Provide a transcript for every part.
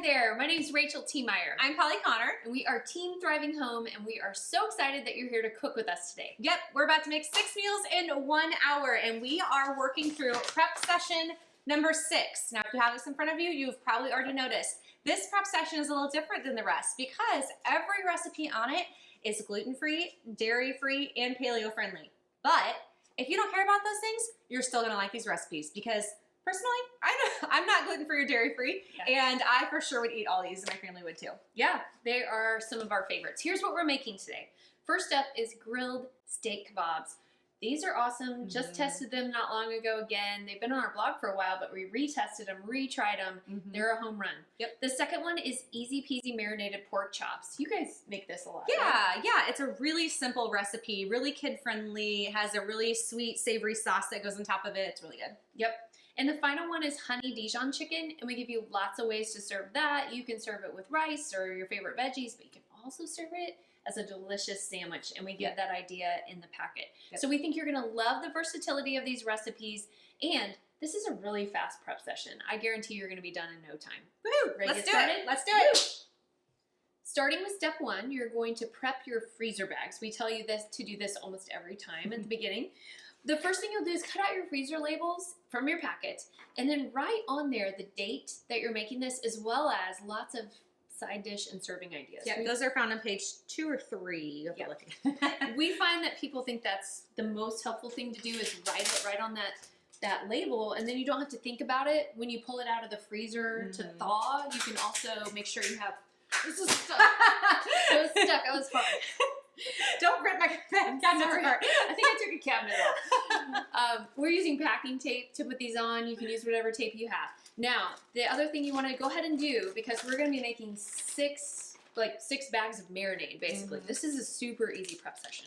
there, my name is Rachel Tiemeyer. I'm Conner. And we are Team Thriving Home, and we are so excited that you're here to cook with us today. Yep, we're about to make 6 meals in 1 hour, and we are working through prep session number 6. Now, if you have this in front of you, you've probably already noticed. This prep session is a little different than the rest because every recipe on it is gluten-free, dairy-free, and paleo-friendly. But if you don't care about those things, you're still gonna like these recipes because personally, I'm not gluten-free or dairy-free, and I for sure would eat all these, and my family would too. Yeah, they are some of our favorites. Here's what we're making today. First up is grilled steak kebabs. These are awesome. Just tested them not long ago again. They've been on our blog for a while, but we retested them, retried them. They're a home run. Yep. The second one is Easy-Peasy marinated pork chops. You guys make this a lot, Yeah, right? yeah. It's a really simple recipe, really kid-friendly. It has a really sweet, savory sauce that goes on top of it. It's really good. Yep. And the final one is honey Dijon chicken, and we give you lots of ways to serve that. You can serve it with rice or your favorite veggies, but you can also serve it as a delicious sandwich, and we give that idea in the packet. So we think you're gonna love the versatility of these recipes, and this is a really fast prep session. I guarantee you're gonna be done in no time. Woo! Ready to Let's get do started? it. Let's do it. Starting with step 1, you're going to prep your freezer bags. We tell you this to do this almost every time at the beginning. The first thing you'll do is cut out your freezer labels from your packet and then write on there the date that you're making this, as well as lots of side dish and serving ideas. Yeah, those are found on page 2 or 3. You have to look at. We find that people think that's the most helpful thing to do is write it right on that label, and then you don't have to think about it. When you pull it out of the freezer to thaw, you can also make sure you have, this is stuck. It was stuck, I was hard. Don't rip my cabinets apart. I think I took a cabinet off. We're using packing tape to put these on. You can use whatever tape you have. Now, the other thing you want to go ahead and do, because we're going to be making 6 bags of marinade, basically. This is a super easy prep session.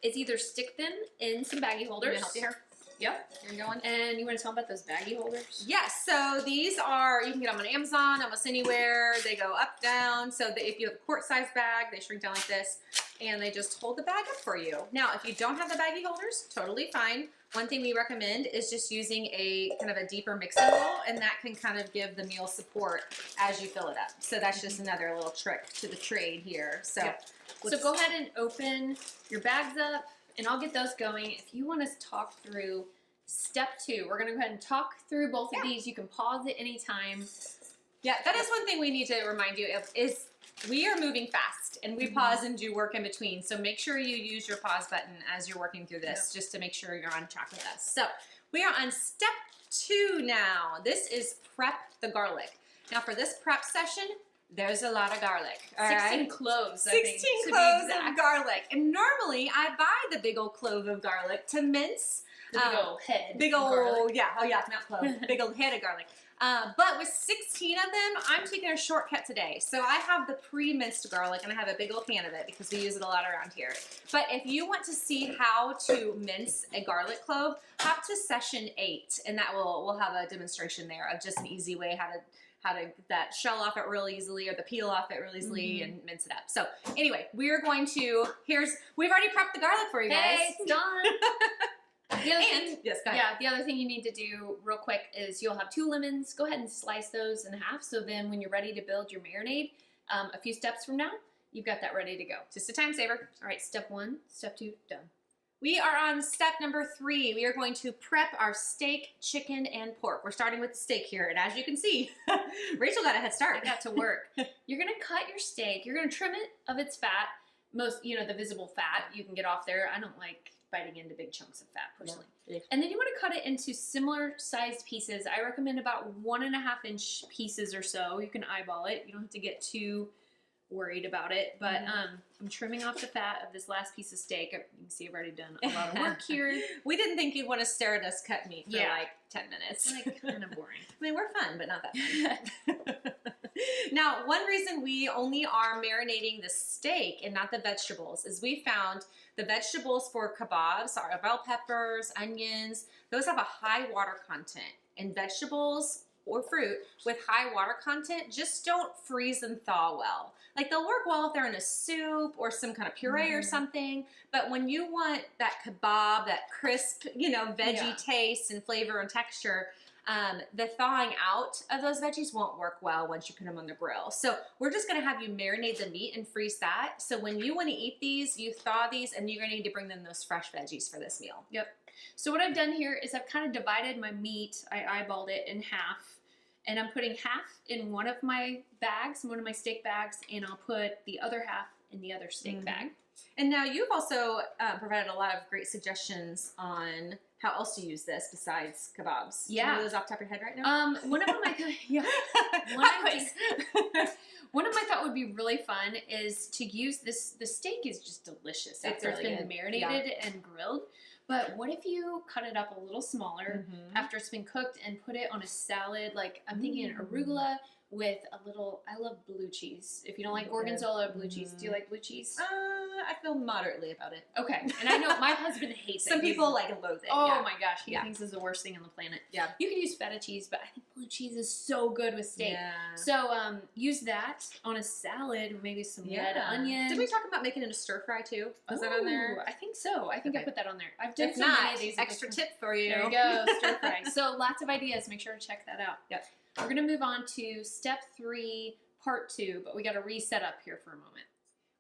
It's either stick them in some baggie holders. Can I help you here? Yep. You're going. And you want to tell them about those baggie holders? Yes, so these are, you can get them on Amazon, almost anywhere. They go up, down, so that if you have a quart-size bag, they shrink down like this, and they just hold the bag up for you. Now, if you don't have the baggie holders, totally fine. One thing we recommend is just using a kind of a deeper mixing bowl, and that can kind of give the meal support as you fill it up. So that's just another little trick to the trade here. So, so go ahead and open your bags up, and I'll get those going. If you want to talk through step 2, we're going to go ahead and talk through both of these. You can pause at any time. Yeah, that is one thing we need to remind you of is we are moving fast and we pause and do work in between. So make sure you use your pause button as you're working through this just to make sure you're on track with us. So we are on step 2 now. This is prep the garlic. Now for this prep session, there's a lot of garlic. 16 cloves, 16 cloves of garlic. And normally I buy the big old clove of garlic to mince. The big old head. Big old, not clove. Big old head of garlic. But with 16 of them, I'm taking a shortcut today. So I have the pre-minced garlic, and I have a big old can of it because we use it a lot around here. But if you want to see how to mince a garlic clove, hop to session 8, and that we'll have a demonstration there of just an easy way how to get that shell off it real easily or the peel off it real easily and mince it up. So anyway, we're going to, we've already prepped the garlic for you guys. Hey, it's done. The other thing you need to do real quick is you'll have 2 lemons. Go ahead and slice those in half, so then when you're ready to build your marinade, a few steps from now, you've got that ready to go. Just a time saver. All right, step 1, step 2, done. We are on step number 3. We are going to prep our steak, chicken, and pork. We're starting with the steak here, and as you can see, Rachel got a head start. I got to work. You're gonna cut your steak. You're gonna trim it of its fat. Most, the visible fat you can get off there. I don't like biting into big chunks of fat personally. Yeah. And then you want to cut it into similar sized pieces. I recommend about 1.5-inch pieces or so. You can eyeball it. You don't have to get too worried about it. But I'm trimming off the fat of this last piece of steak. You can see I've already done a lot of work here. We didn't think you'd want to stare at us cut meat for like 10 minutes. It's like kind of boring. I mean, we're fun, but not that fun. Now, one reason we only are marinating the steak and not the vegetables is we found the vegetables for kebabs are bell peppers, onions. Those have a high water content, and vegetables or fruit with high water content just don't freeze and thaw well. Like they'll work well if they're in a soup or some kind of puree or something, but when you want that kebab, that crisp, veggie taste and flavor and texture, the thawing out of those veggies won't work well once you put them on the grill. So we're just going to have you marinate the meat and freeze that. So when you want to eat these, you thaw these, and you're going to need to bring them those fresh veggies for this meal. Yep. So what I've done here is I've kind of divided my meat. I eyeballed it in half. And I'm putting half in one of my bags, one of my steak bags, and I'll put the other half in the other steak bag. And now you've also provided a lot of great suggestions on how else to use this besides kebabs. Yeah. Do you know those off the top of your head right now? One of them one of them I thought would be really fun is to use this. The steak is just delicious after it's been marinated and grilled. But what if you cut it up a little smaller after it's been cooked and put it on a salad? Like I'm thinking arugula with a little, I love blue cheese. If you don't like gorgonzola, blue cheese. Do you like blue cheese? I feel moderately about it. Okay. And I know my husband hates it. Some people like loathe it. Oh my gosh. He thinks it's the worst thing on the planet. Yeah. You can use feta cheese, but I think blue cheese is so good with steak. Yeah. So use that on a salad with maybe some red onion. Did we talk about making it a stir fry too? Was that on there? I think so. I think I put that on there. I've done If so not, many of these. extra tip for you. There you go. Stir fry. So lots of ideas. Make sure to check that out. Yep. We're going to move on to step 3, part 2, but we got to reset up here for a moment.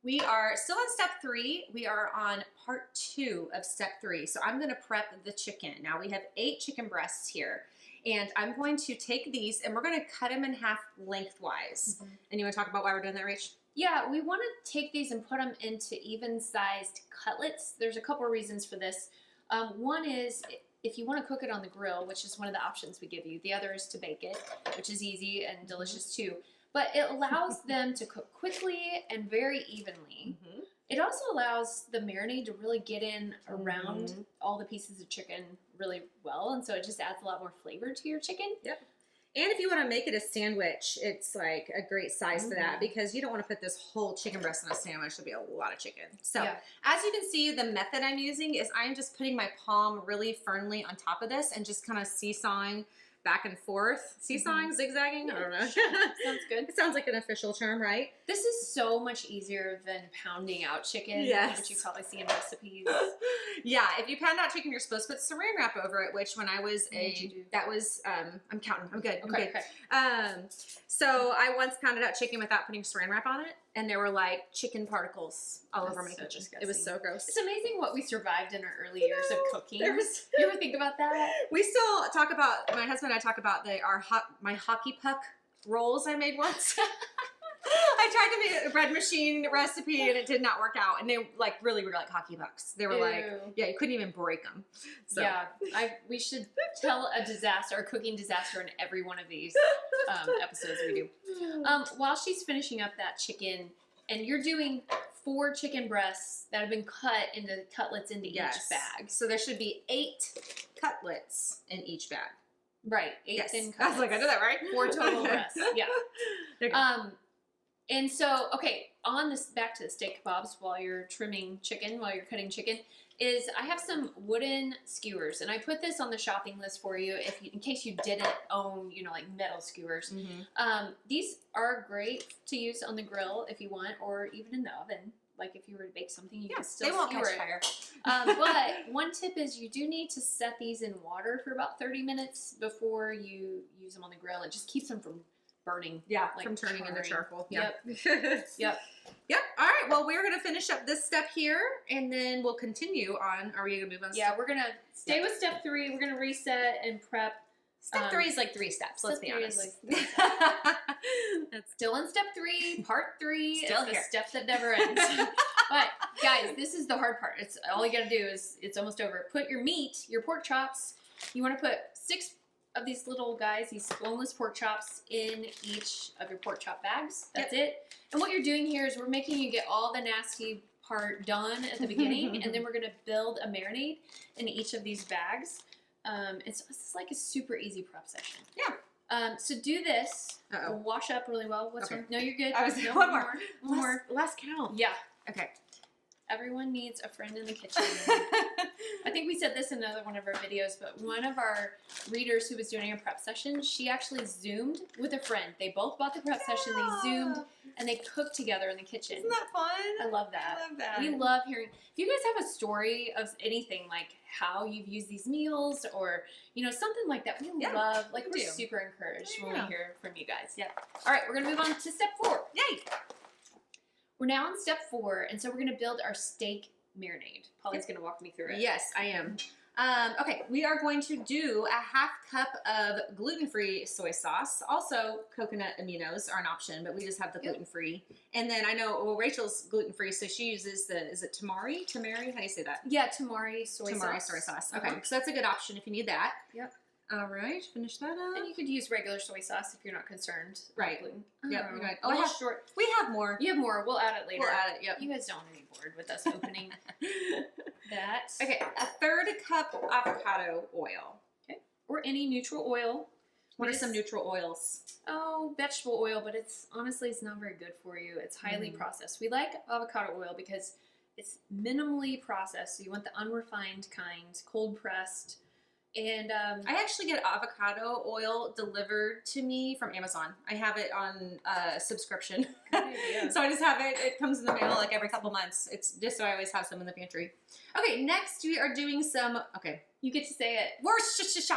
We are still on step 3. We are on part 2 of step 3. So I'm going to prep the chicken. Now we have 8 chicken breasts here. And I'm going to take these and we're going to cut them in half lengthwise. And you want to talk about why we're doing that, Rach? Yeah, we want to take these and put them into even-sized cutlets. There's a couple of reasons for this. One is if you want to cook it on the grill, which is one of the options we give you. The other is to bake it, which is easy and delicious too. But it allows them to cook quickly and very evenly. It also allows the marinade to really get in around all the pieces of chicken really well. And so it just adds a lot more flavor to your chicken. Yep. And if you want to make it a sandwich, it's like a great size for that because you don't want to put this whole chicken breast in a sandwich. It'll be a lot of chicken. So as you can see, the method I'm using is I'm just putting my palm really firmly on top of this and just kind of seesawing back and forth. Seesawing, zigzagging, I don't know. Sounds good. It sounds like an official term, right? This is so much easier than pounding out chicken, which you probably see in recipes. Yeah, if you pound out chicken, you're supposed to put saran wrap over it, which when I was I'm counting. I'm good. I'm good. So I once pounded out chicken without putting saran wrap on it, and there were like chicken particles all over my kitchen. It was so gross. It's amazing what we survived in our early years of cooking. You ever think about that? We still talk about, my husband and I talk about my hockey puck rolls I made once. I tried to make a bread machine recipe and it did not work out. And they like really were like hockey pucks. They were like, you couldn't even break them. So. Yeah, we should tell a cooking disaster in every one of these episodes we do. While she's finishing up that chicken, and you're doing 4 chicken breasts that have been cut into cutlets into each bag. So there should be 8 cutlets in each bag. Right, 8 thin cutlets. I was like, I did that right? 4 total breasts. Yeah. And so, okay, on this, back to the steak kebabs while you're trimming chicken, while you're cutting chicken, is I have some wooden skewers, and I put this on the shopping list for you in case you didn't own, like metal skewers. These are great to use on the grill if you want, or even in the oven. Like if you were to bake something, you can still skewer it. But one tip is you do need to set these in water for about 30 minutes before you use them on the grill. It just keeps them from burning. Yeah, like from turning into charcoal. Yep. Yep. All right. Well, we're going to finish up this step here, and then we'll continue on. Are we going to move on? Yeah, we're going to stay with step 3. We're going to reset and prep. Step 3 is like 3 steps. Let's be honest. That's still in step 3, part 3. Still it's the step that never ends. But guys, this is the hard part. It's all you got to do is it's almost over. Put your meat, your pork chops. You want to put 6 of these little guys, these boneless pork chops, in each of your pork chop bags. That's it. And what you're doing here is we're making you get all the nasty part done at the beginning, and then we're going to build a marinade in each of these bags. It's like a super easy prep session. Yeah. So do this. Wash up really well. What's wrong? No, you're good. One more. Last count. Yeah. Okay. Everyone needs a friend in the kitchen. I think we said this in another one of our videos, but one of our readers who was doing a prep session, she actually Zoomed with a friend. They both bought the prep session, they Zoomed, and they cooked together in the kitchen. Isn't that fun? I love that. I love that. We love hearing. If you guys have a story of anything, like how you've used these meals or, you know, something like that, we love, like, we're super encouraged when we hear from you guys. Yeah. All right, we're going to move on to step 4. Yay! We're now on step 4, and so we're going to build our steak marinade. Polly's going to walk me through it. Yes, I am. Okay, we are going to do a 1/2 cup of gluten-free soy sauce. Also, coconut aminos are an option, but we just have the gluten-free. And then I know, well, Rachel's gluten-free, so she uses the, is it tamari? Tamari? How do you say that? Yeah, tamari soy sauce. Tamari soy sauce. Okay, so that's a good option if you need that. Yep. All right, finish that up. And you could use regular soy sauce if you're not concerned. Right. Gluten. Yep. Oh, Right. Oh, I have short. We have more. You have more. We'll add it later. We'll add it. Yep. You guys don't want to be bored with us opening that. Okay, a 1/3 cup avocado oil. Okay. Or any neutral oil. What are some neutral oils? Oh, vegetable oil, but it's honestly it's not very good for you. It's highly processed. We like avocado oil because it's minimally processed. So you want the unrefined kind, cold pressed. And I actually get avocado oil delivered to me from Amazon. I have it on subscription. So I just have it. It comes in the mail like every couple months. It's just so I always have some in the pantry. Okay, next we are doing some, okay. You get to say it. Worcestershire.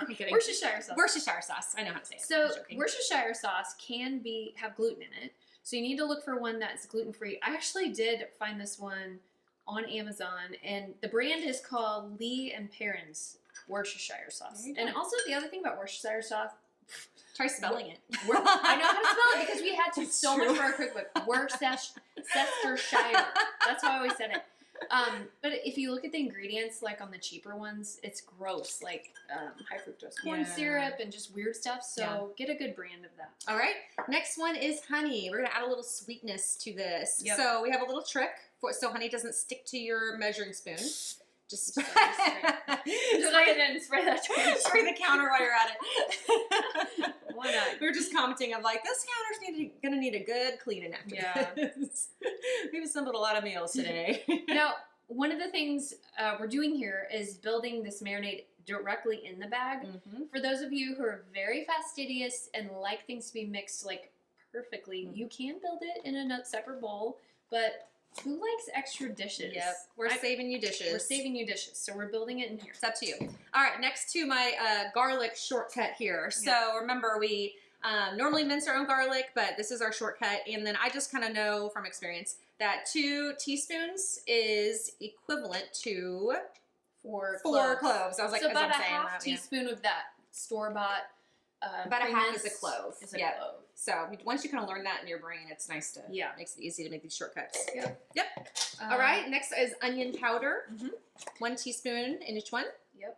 I'm kidding. Worcestershire sauce. Worcestershire sauce. I know how to say it. So Worcestershire sauce can have gluten in it. So you need to look for one that's gluten-free. I actually did find this one on Amazon, and the brand is called Lee and Perrins Worcestershire sauce. And also the other thing about Worcestershire sauce, try spelling it. I know how to spell it because we had to so much for our cookbook. Worcestershire. That's how I always said it. But if you look at the ingredients, like on the cheaper ones, it's gross, like high fructose corn syrup and just weird stuff. So get a good brand of that. All right. Next one is honey. We're gonna add a little sweetness to this. So we have a little trick so honey doesn't stick to your measuring spoon. Just spray it and spray that. Spray the counter while you're at it. Why not? We were just commenting of like, this counter's gonna need a good cleaning after this. We've assembled a lot of meals today. Now, one of the things we're doing here is building this marinade directly in the bag. For those of you who are very fastidious and like things to be mixed like perfectly, you can build it in a separate bowl, but who likes extra dishes? Yep. We're saving you dishes. We're saving you dishes, so we're building it in here. It's up to you. All right, next to my garlic shortcut here. So remember, we normally mince our own garlic, but this is our shortcut. And then I just kind of know from experience that 2 teaspoons is equivalent to 4 cloves. I was like, so about a half teaspoon of that store-bought. About a half is a clove. Is a clove. So once you kind of learn that in your brain, it's nice to makes it easy to make these shortcuts. Yep. All right. Next is onion powder. 1 teaspoon in each one. Yep.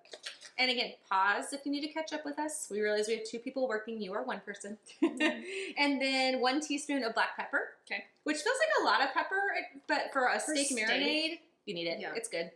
And again, pause if you need to catch up with us. We realize we have 2 people working. You are 1 person. And then 1 teaspoon of black pepper. Okay. Which feels like a lot of pepper, but for a steak marinade, you need it. Yeah. It's good.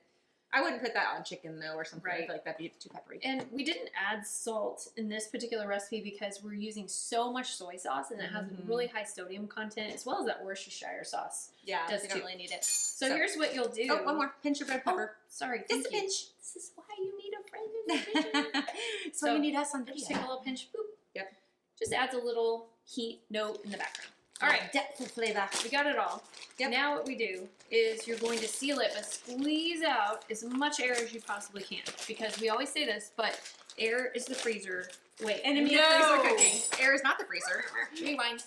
I wouldn't put that on chicken though or something. I feel like that'd be too peppery. And we didn't add salt in this particular recipe because we're using so much soy sauce and it has really high sodium content as well as that Worcestershire sauce. Yeah, you don't really need it. So here's what you'll do. Oh, one more. Pinch of red pepper. Sorry. Just a pinch. This is why you need a friend in the kitchen. So you need us on video. Just take a little pinch. Boop. Yep. Just adds a little heat note in the background. All right, depth of flavor. We got it all. Yep. Now what we do is you're going to seal it, but squeeze out as much air as you possibly can. Because we always say this, but air is the freezer. Wait, enemy of freezer cooking. Air is not the freezer. Rewind.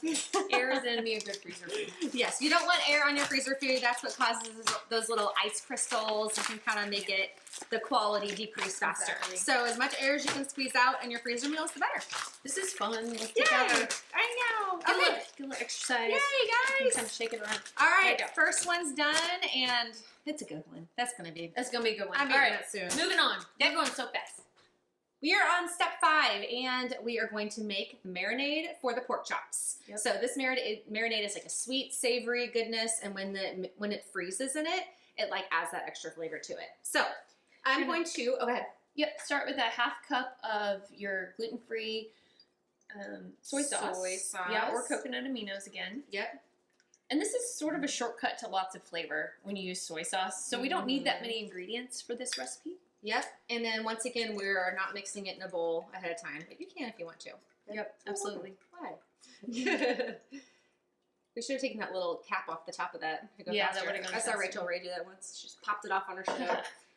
Air is the enemy of good freezer food. Yes, you don't want air on your freezer food. That's what causes those little ice crystals. You can kind of make it the quality decrease faster. Exactly. So as much air as you can squeeze out in your freezer meals, the better. This is fun. Let's Yay! I know. Get a little exercise. Yay, guys! Kind of shake it around. All right, first one's done, and it's a good one. That's gonna be a good one. I'm all right, that soon. Moving on. We're going so fast. We are on step 5, and we are going to make the marinade for the pork chops. Yep. So this marinade is like a sweet, savory goodness, and when it freezes in it, it like adds that extra flavor to it. So I'm going to go ahead. Yep. Start with a 1/2 cup of your gluten-free soy sauce. Soy sauce. Yeah, or coconut aminos again. Yep. And this is sort of a shortcut to lots of flavor when you use soy sauce. So we don't need that many ingredients for this recipe. Yep. And then once again, we're not mixing it in a bowl ahead of time, but you can if you want to. Yep, absolutely. Why? We should have taken that little cap off the top of that. To go Yeah, faster. that would have gone I saw faster. Rachel Ray do that once. She just popped it off on her show.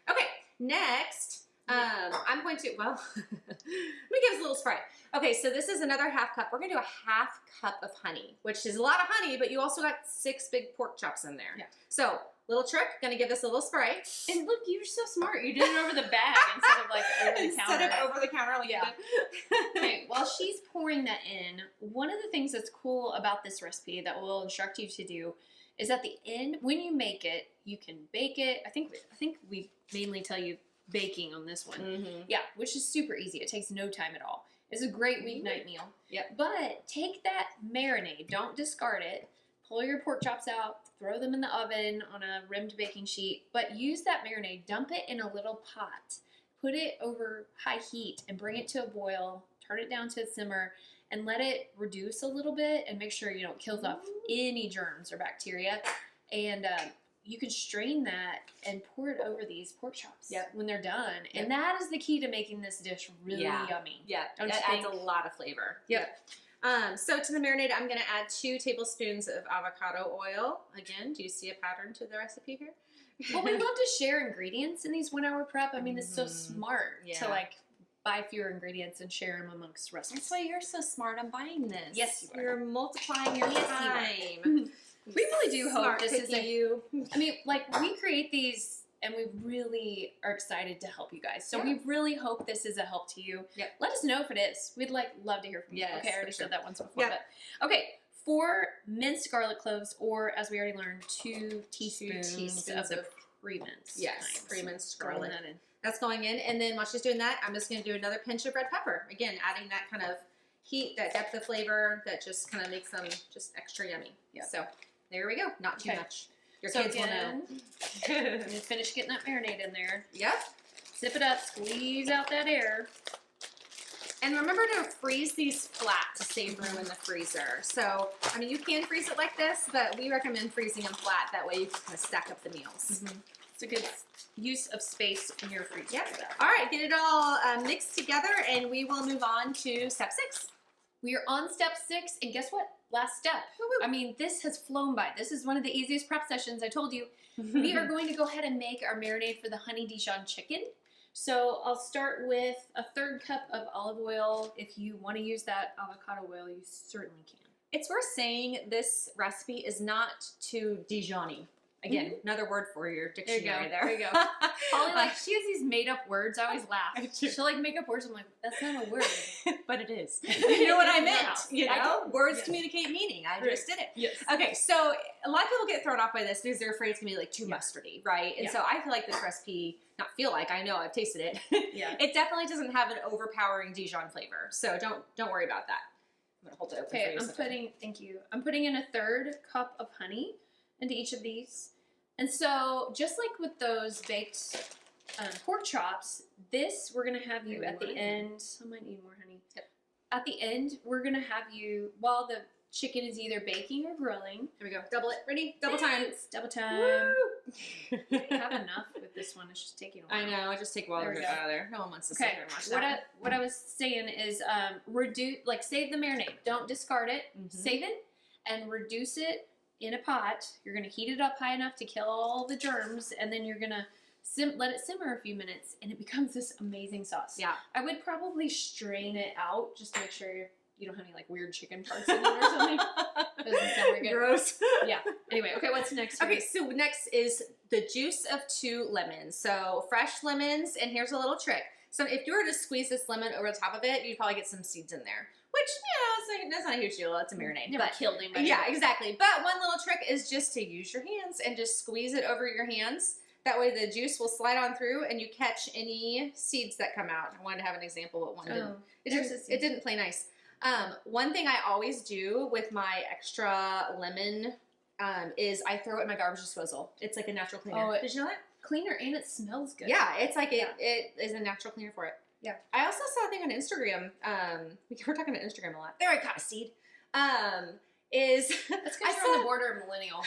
Okay, next, I'm going to, well, let me give us a little spray. Okay, so this is another half cup. We're going to do a half cup of honey, which is a lot of honey, but you also got 6 big pork chops in there. Yeah. So, little trick, going to give this a little spray. And look, you're so smart. You did it over the bag instead of like over the counter. Instead of over the counter, like Yeah. Okay, while she's pouring that in, one of the things that's cool about this recipe that we'll instruct you to do is at the end, when you make it, you can bake it. I think we mainly tell you baking on this one. Mm-hmm. Yeah, which is super easy. It takes no time at all. It's a great weeknight meal. Yep. But take that marinade. Don't discard it. Pull your pork chops out. Throw them in the oven on a rimmed baking sheet. But use that marinade. Dump it in a little pot. Put it over high heat and bring it to a boil. Turn it down to a simmer and let it reduce a little bit and make sure you don't kill off any germs or bacteria. And you can strain that and pour it over these pork chops when they're done. Yep. And that is the key to making this dish really yummy. Yeah, Don't that you adds a lot of flavor. Yep. So to the marinade, I'm going to add 2 tablespoons of avocado oil. Again, do you see a pattern to the recipe here? Well, we love to share ingredients in these 1 hour prep. I mean, it's so smart to like buy fewer ingredients and share them amongst recipes. That's why you're so smart. I'm buying this. Yes, you are. You're multiplying your time. We really do hope Smart this is you. I mean, like, we create these and we really are excited to help you guys. So we really hope this is a help to you. Yep. Let us know if it is. We'd love to hear from you. Yes, Okay, I already for sure. said that once before. Yep. But, okay, 4 minced garlic cloves, or as we already learned, 2 teaspoons of the pre-minced. Yes, kind. pre-minced Throwing garlic. that in. That's going in. And then while she's doing that, I'm just going to do another pinch of red pepper. Again, adding that kind of heat, that depth of flavor that just kind of makes them just extra yummy. Yep. So there we go. Not too much. Your So kids will know. again, you finish getting that marinade in there. Yep. Zip it up, squeeze out that air. And remember to freeze these flat to save room in the freezer. So, I mean, you can freeze it like this, but we recommend freezing them flat. That way you can kind of stack up the meals. It's a good use of space in your freezer. Yep. All right, get it all mixed together, and we will move on to step 6. We are on step 6, and guess what? Last step. I mean, this has flown by. This is one of the easiest prep sessions, I told you. We are going to go ahead and make our marinade for the honey Dijon chicken. So I'll start with a 1/3 cup of olive oil. If you want to use that avocado oil, you certainly can. It's worth saying this recipe is not too Dijon-y. Again, another word for your dictionary there. There you go. Holly, like, she has these made-up words. I always laugh. She'll, like, make up words. I'm like, that's not a word. But it is. You know what I meant. You I know? Words Yes. communicate meaning. I just did it. Yes. Okay, so a lot of people get thrown off by this because they're afraid it's going to be, like, too mustardy, right? And so I feel like this recipe, not feel like, I know, I've tasted it. Yeah. It definitely doesn't have an overpowering Dijon flavor. So don't worry about that. I'm going to hold it open for you. Thank you. I'm putting in a 1/3 cup of honey into each of these. And so, just like with those baked pork chops, this we're going to have you at the end. I might need more honey. Yep. At the end, we're going to have you, while the chicken is either baking or grilling. Here we go. Double it. Ready? Double time. Double time. Woo! I have enough with this one. It's just taking a while. I know. I just take a while to get out of there. No one wants to sit Okay. there and watch that. What I was saying is save the marinade. Don't discard it. Save it and reduce it in a pot. You're going to heat it up high enough to kill all the germs, and then you're going to let it simmer a few minutes, and it becomes this amazing sauce. Yeah. I would probably strain it out just to make sure you don't have any like weird chicken parts in it or something. Doesn't sound very good. Gross. Yeah. Anyway, okay, what's next? Okay, so next is the juice of 2 lemons. So fresh lemons, and here's a little trick. So if you were to squeeze this lemon over the top of it, you'd probably get some seeds in there. Which, that's not a huge deal. It's a marinade. Never killed anybody. Yeah, exactly. But one little trick is just to use your hands and just squeeze it over your hands. That way the juice will slide on through and you catch any seeds that come out. I wanted to have an example, but one didn't. It didn't play nice. One thing I always do with my extra lemon is I throw it in my garbage disposal. It's like a natural cleaner. Oh, did you know that? Cleaner, and it smells good. Yeah, it's like it is a natural cleaner for it. Yeah. I also saw a thing on Instagram. We're talking about Instagram a lot. There I caught a seed. is That's because you're on the border of millennial.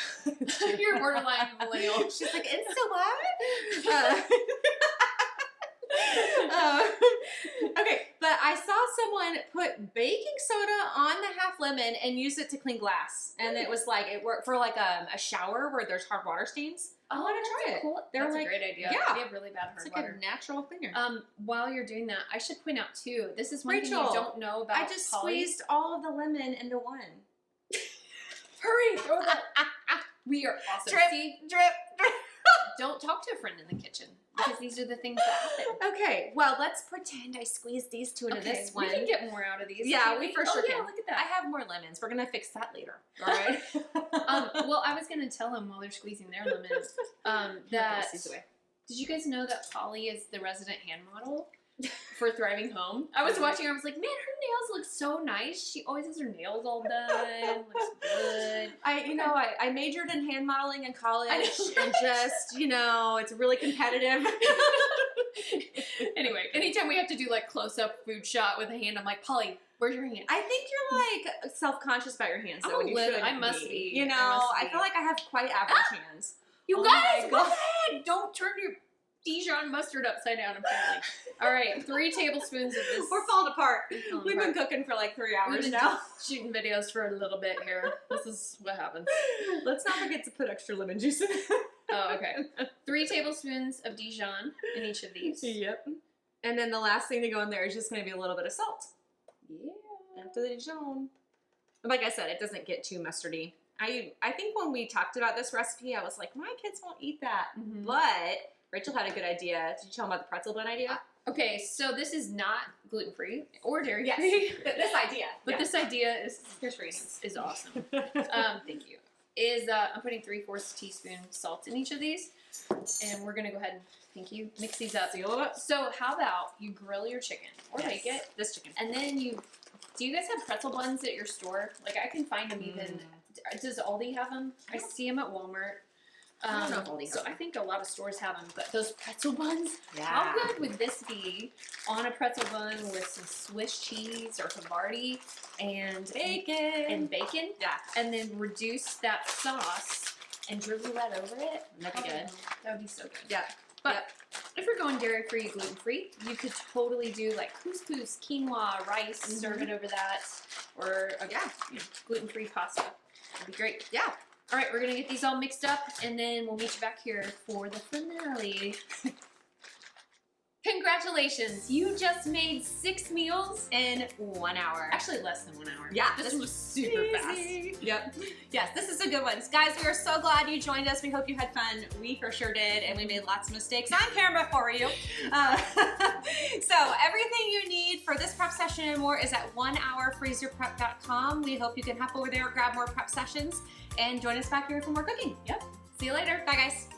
You're borderline millennial. She's like, Insta what? Okay, but I saw someone put baking soda on the half lemon and use it to clean glass, and it was like it worked for like a shower where there's hard water stains. I want to try it. Cool. That's a great idea. Yeah, we have really bad hard it's water. like a natural cleaner. While you're doing that, I should point out too. This is one Rachel, thing you don't know about. I just Polly. squeezed all of the lemon into one. Hurry! Throw that. We are awesome. Drip, See, drip. don't talk to a friend in the kitchen because these are the things that happen. Okay, well, let's pretend I squeezed these two into this one. We can get more out of these. Yeah, we for sure can. Look at that. I have more lemons. We're gonna fix that later. All right. Well, I was gonna tell them while they're squeezing their lemons that. Did you guys know that Polly is the resident hand model for Thriving Home? I was watching her. I was like, man, her nails look so nice. She always has her nails all done. Looks good. I majored in hand modeling in college, and just it's really competitive. Anyway, anytime we have to do like close-up food shot with a hand, I'm like, Polly, where's your hand? I think you're like self-conscious about your hands, though. I'm a little. I must be. I feel like I have quite average hands. You guys, go ahead. Don't turn your Dijon mustard upside down, apparently. All right, 3 tablespoons of this. We're falling apart. We've been cooking for like 3 hours now. Shooting videos for a little bit here. This is what happens. Let's not forget to put extra lemon juice in it. Oh, okay. 3 tablespoons of Dijon in each of these. Yep. And then the last thing to go in there is just going to be a little bit of salt. Yeah. After the Dijon. Like I said, it doesn't get too mustardy. I think when we talked about this recipe, I was like, my kids won't eat that. Mm-hmm. But Rachel had a good idea. Did you tell them about the pretzel bun idea? Okay, so this is not gluten-free or dairy-free. Yes. This idea. But this idea is awesome. Thank you. I'm putting 3/4 teaspoon salt in each of these. And we're going to go ahead and, mix these up. So how about you grill your chicken or bake it? This chicken. And then do you guys have pretzel buns at your store? Like I can find them even. Does Aldi have them? I see them at Walmart. I don't know if Aldi has them. I think a lot of stores have them, but those pretzel buns, yeah. How good would this be on a pretzel bun with some Swiss cheese or Havarti and bacon? Yeah. And then reduce that sauce and drizzle that over it. That'd be good. That would be so good. Yeah. But if you're going dairy-free, gluten-free, you could totally do like couscous, quinoa, rice, serve it over that, or gluten-free pasta. That'd be great. Yeah. All right, we're going to get these all mixed up, and then we'll meet you back here for the finale. Congratulations! You just made 6 meals in 1 hour. Actually, less than 1 hour. Yeah, this was super fast. Yep. Yes, this is a good one. Guys, we are so glad you joined us. We hope you had fun. We for sure did, and we made lots of mistakes on camera for you. So everything you need for this prep session and more is at 1hourfreezerprep.com. We hope you can hop over there, grab more prep sessions, and join us back here for more cooking. Yep. See you later. Bye, guys.